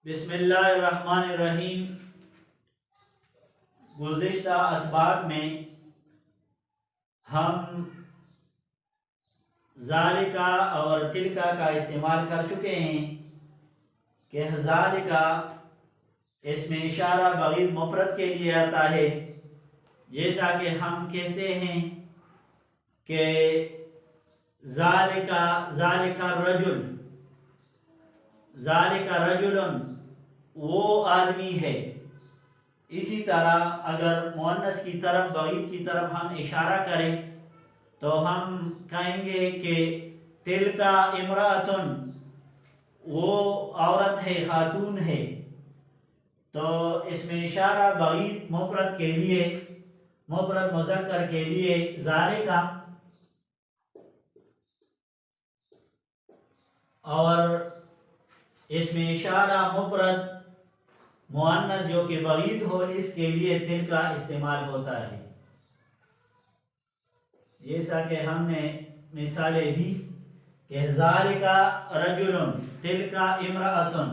بسم اللہ الرحمن الرحیم۔ گزشتہ اسباق میں ہم ذالکا اور تلکا کا استعمال کر چکے ہیں کہ ذالکا اس میں اشارہ بعید مفرد کے لیے آتا ہے، جیسا کہ ہم کہتے ہیں کہ ذالکا رجل وہ آدمی ہے۔ اسی طرح اگر مؤنث کی طرف بعید کی طرف ہم اشارہ کریں تو ہم کہیں گے کہ تلکا امرأتن وہ عورت ہے، خاتون ہے۔ تو اس میں اشارہ بعید مفرد کے لیے، مفرد مذکر کے لیے ذالکا، اور اس میں اشارہ مفرد مؤنث جو کہ بعید ہو اس کے لیے تلکا استعمال ہوتا ہے، جیسا کہ ہم نے مثالیں دی کہ ذالکا رجل تلکا امرأتن۔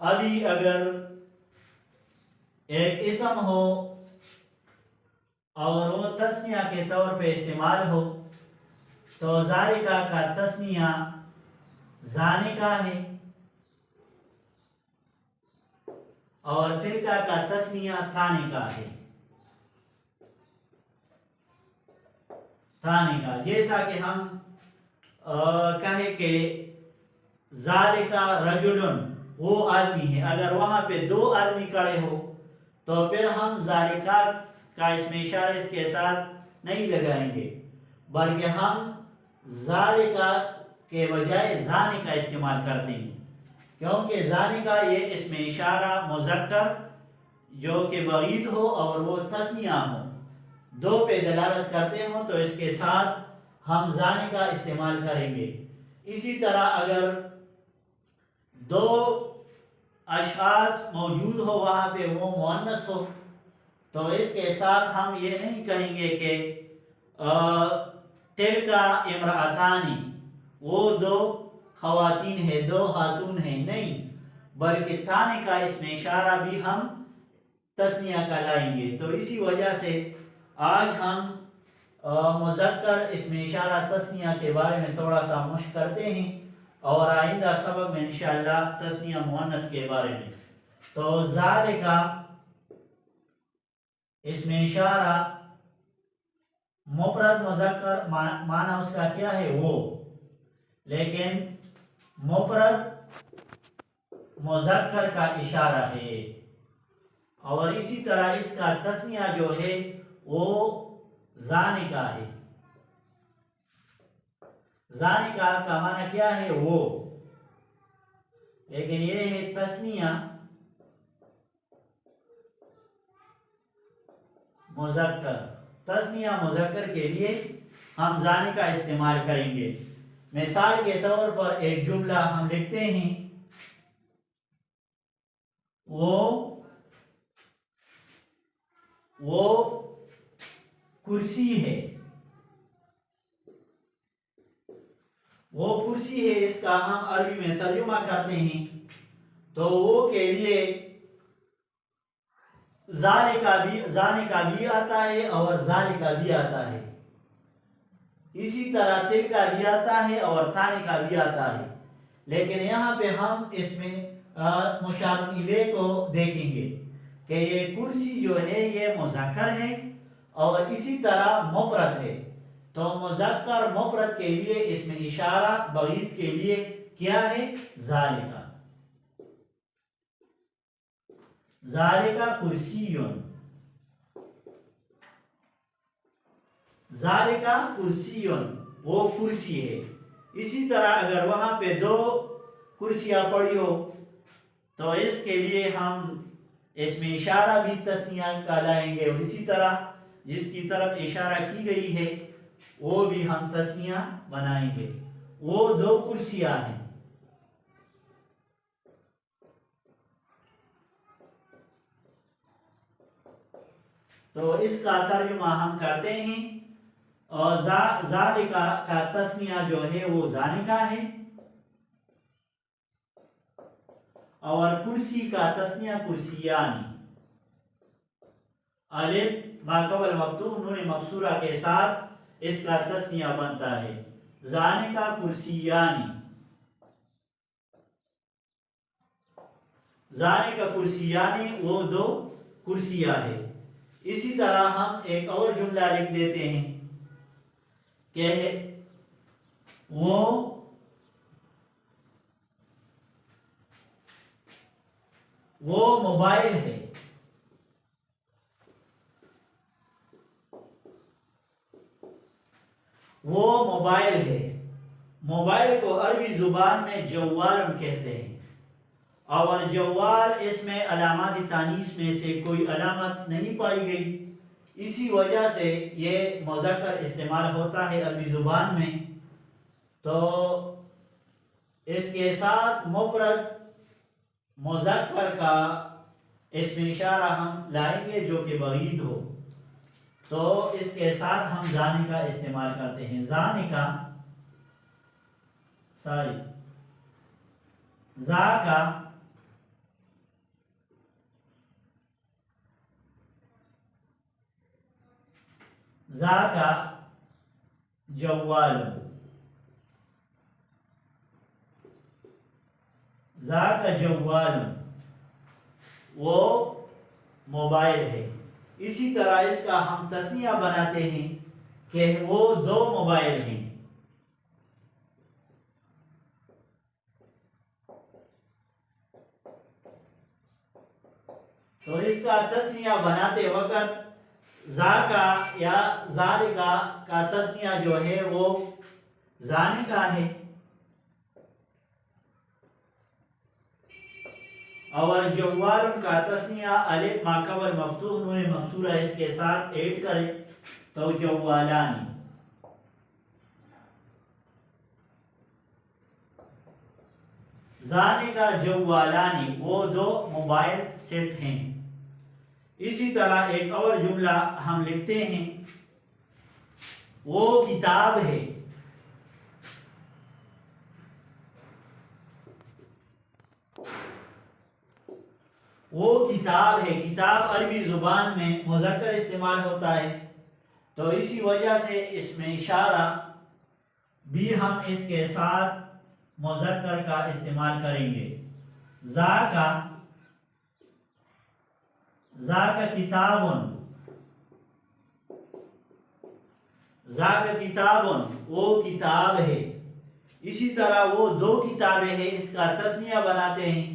ابھی اگر ایک اسم ہو اور وہ تثنیہ کے طور پہ استعمال ہو تو ذالکا کا تثنیہ ذانکا ہے اور تلکا کا تثنیہ تھانکا ہے، تھانکا۔ جیسا کہ ہم کہے کہ ذالکا رجل وہ آدمی ہے، اگر وہاں پہ دو آدمی کھڑے ہو تو پھر ہم ذالکا کا اس میں اشارہ اس کے ساتھ نہیں لگائیں گے، بلکہ ہم ذالکا کے بجائے ذانکا استعمال کرتے ہیں، کیونکہ ذانکا یہ اس میں اشارہ مذکر جو کہ بعید ہو اور وہ تثنیہ ہو، دو پہ دلالت کرتے ہوں تو اس کے ساتھ ہم ذانکا استعمال کریں گے۔ اسی طرح اگر دو اشخاص موجود ہو وہاں پہ وہ مؤنث ہو تو اس کے ساتھ ہم یہ نہیں کہیں گے کہ تلکا امرأتانی وہ دو خواتین ہیں، دو خاتون ہیں، نہیں، بلکہ تھانکا اس میں اشارہ بھی ہم تثنیہ کا لائیں گے۔ تو اسی وجہ سے آج ہم مذکر اس میں اشارہ تثنیہ کے بارے میں تھوڑا سا مشق کرتے ہیں اور آئندہ سبق میں انشاءاللہ تثنیہ مؤنث کے بارے میں۔ تو ذالکا اس میں اشارہ مفرد مذکر معنی اس کا کیا ہے وہ، لیکن مفرد مذکر کا اشارہ ہے، اور اسی طرح اس کا تثنیہ جو ہے وہ ذانکا ہے۔ ذانکا کا معنی کیا ہے وہ، لیکن یہ ہے تثنیہ مذکر۔ تثنیہ مذکر کے لیے ہم ذانکا استعمال کریں گے۔ مثال کے طور پر ایک جملہ ہم لکھتے ہیں، وہ کرسی ہے، وہ کرسی ہے، اس کا ہم عربی میں ترجمہ کرتے ہیں تو وہ کے لیے ذالکا بھی آتا ہے اور ذالکا بھی آتا ہے، اسی طرح تلکا بھی آتا ہے اور تھانکا بھی آتا ہے، لیکن یہاں پہ ہم اس میں مشار الیہ کو دیکھیں گے کہ یہ کرسی جو ہے یہ مذکر ہے اور اسی طرح مفرد ہے، تو مذکر مفرد کے لیے اس میں اشارہ بعید کے لیے کیا ہے، ذالکا۔ ذالکا کرسیون، ذالکا کرسیون وہ کرسی ہے۔ اسی طرح اگر وہاں پہ دو کرسیاں پڑی ہو تو اس کے لیے ہم اس میں اشارہ بھی تثنیہ کا لائیں گے، اور اسی طرح جس کی طرف اشارہ کی گئی ہے وہ بھی ہم تثنیہ بنائیں گے، وہ دو کرسیاں ہیں۔ تو اس کا ترجمہ ہم کرتے ہیں، اور ذالکا کا تثنیہ جو ہے وہ ذانکا ہے، اور کرسی کا تسنیہ کرسیانی، الف ما قبل مفتوح نون مقصورہ کے ساتھ اس کا تسنیہ بنتا ہے، زانے کا کرسیانی، زانے کا کرسیانی وہ دو کرسیاں ہے۔ اسی طرح ہم ایک اور جملہ لکھ دیتے ہیں کہ وہ موبائل ہے، وہ موبائل ہے۔ موبائل کو عربی زبان میں جوال کہتے ہیں، اور جوال اس میں علامات تانیث میں سے کوئی علامت نہیں پائی گئی، اسی وجہ سے یہ مذکر استعمال ہوتا ہے عربی زبان میں۔ تو اس کے ساتھ مفرد مذکر کا اسم اشارہ ہم لائیں گے جو کہ بعید ہو، تو اس کے ساتھ ہم زانے کا استعمال کرتے ہیں، زانے کا زا کا جوال، زا کا جوال وہ موبائل ہے۔ اسی طرح اس کا ہم تسنیہ بناتے ہیں کہ وہ دو موبائل ہیں، تو اس کا تسنیہ بناتے وقت زا کا یا ذالکا کا تسنیہ جو ہے وہ زانے کا ہے، اور جوال کا تسنیہ الف ما قبل مفتوح نون مقصورہ اس کے ساتھ ایڈ کرے تو جوالانی، زانے کا جوالانی وہ دو موبائل سیٹ ہیں۔ اسی طرح ایک اور جملہ ہم لکھتے ہیں، وہ کتاب ہے، وہ کتاب ہے۔ کتاب عربی زبان میں مذکر استعمال ہوتا ہے، تو اسی وجہ سے اس میں اشارہ بھی ہم اس کے ساتھ مذکر کا استعمال کریں گے، زا کا کتابن، زا کا کتابن وہ کتاب ہے۔ اسی طرح وہ دو کتابیں ہیں، اس کا تسنیہ بناتے ہیں،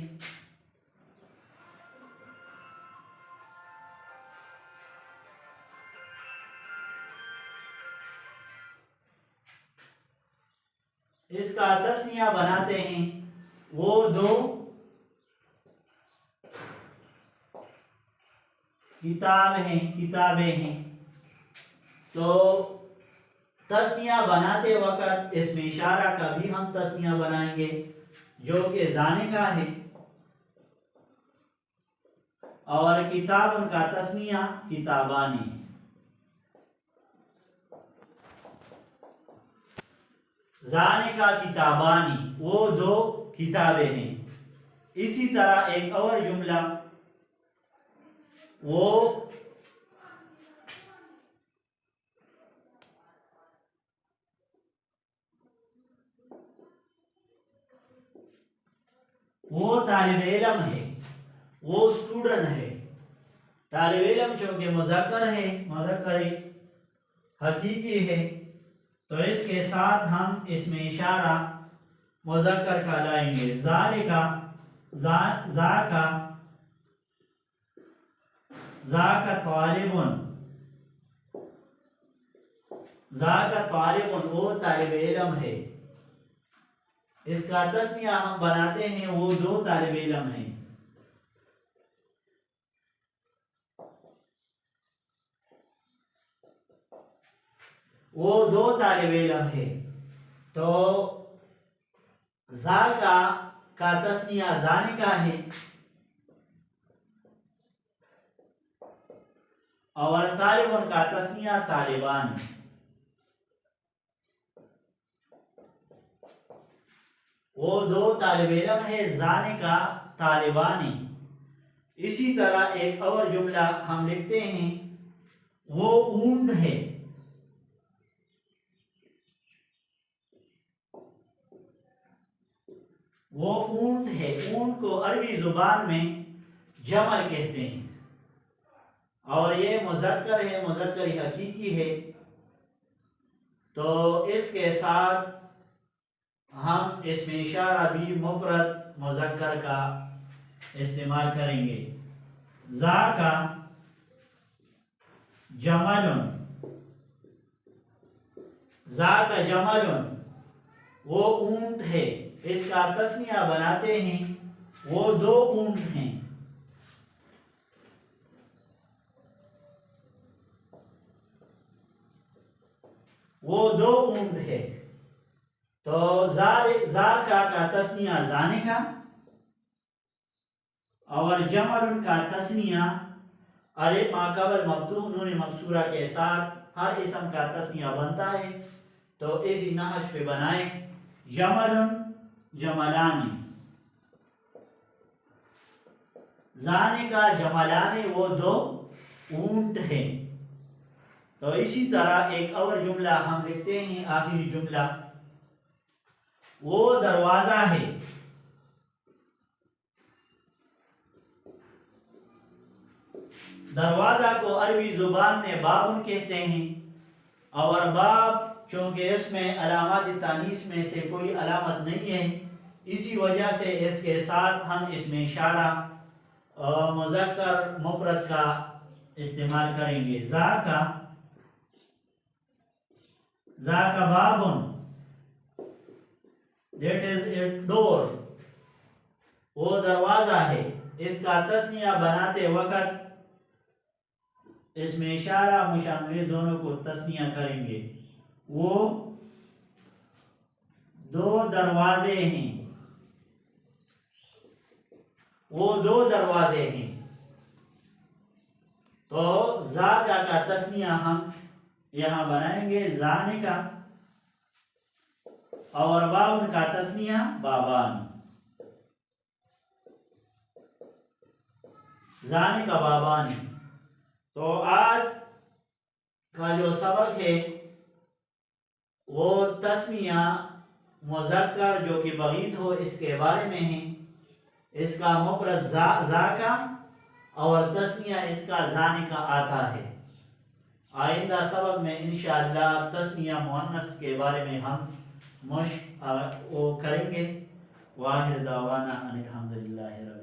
اس کا تسنیہ بناتے ہیں، وہ دو کتابیں ہیں۔ تو تسنیہ بناتے وقت اسم اشارہ کا بھی ہم تسنیہ بنائیں گے جو کہ زانے کا ہے، اور کتاب کا تسنیہ کتابانی، زانے کا کتابانی وہ دو کتابیں ہیں۔ اسی طرح ایک اور جملہ، وہ طالب علم ہے، وہ اسٹوڈنٹ ہے۔ طالب علم چونکہ مذکر ہے، مذکر حقیقی ہے، تو اس کے ساتھ ہم اس میں اشارہ مذکر کا لائیں گے، زا کا طالبن، زا کا طالبن وہ طالب علم ہے، اس کا تسنیہ ہم بناتے ہیں، وہ دو طالب علم ہیں۔ وہ دو طالب علم ہے، تو زا کا تسنیہ زانے کا ہے، اور طالبن کا تسنیہ طالبان۔ وہ دو طالب علم ہے، زانے کا طالبانی. اسی طرح ایک اور جملہ ہم لکھتے ہیں وہ اونٹ ہے. وہ اونٹ ہے. اونٹ کو عربی زبان میں جمل کہتے ہیں اور یہ مذکر ہے, مذکر حقیقی ہے. تو اس کے ساتھ ہم اس میں اشارہ بھی مفرد مذکر کا استعمال کریں گے. ذاکا جمل, ذاکا جمل وہ اونٹ ہے. اس کا تسنیہ بناتے ہیں وہ دو اونٹ ہیں. وہ دو اونٹ ہے. تو ذاکا کا تسنیہ ذانکا اور جمل کا تسنیہ الف ما قبل مفتوح نون مکسورہ کے ساتھ ہر اسم کا تسنیہ بنتا ہے. تو اسی نحج پہ بنائیں. جمل جملانی, ذانکا جملانی وہ دو اونٹ ہیں. تو اسی طرح ایک اور جملہ ہم لکھتے ہیں, آخری جملہ وہ دروازہ ہے. دروازہ کو عربی زبان میں بابن کہتے ہیں اور باب چونکہ اس میں علامات تانیث میں سے کوئی علامت نہیں ہے, اسی وجہ سے اس کے ساتھ ہم اس میں اشارہ مذکر مفرد کا استعمال کریں گے. ذاکا بابن, that is a door, وہ دروازہ ہے. اس کا تسنیہ بناتے وقت اس میں اشارہ مشامل دونوں کو تسنیہ کریں گے. وہ دو دروازے ہیں. وہ دو دروازے ہیں. تو ذاکا کا تسنیہ ہم یہاں بنائیں گے ذانکا اور بابن کا تسنیہ بابان. ذانکا بابان. تو آج کا جو سبق ہے وہ تسنیہ مذکر جو کہ بعید ہو اس کے بارے میں ہے. اس کا مفرد ذاکا اور تسنیہ اس کا ذانکا آتا ہے. آئندہ سبق میں انشاءاللہ تسنیہ مؤنث کے بارے میں ہم مشق کریں گے. واخر دعوانا ان الحمدللہ.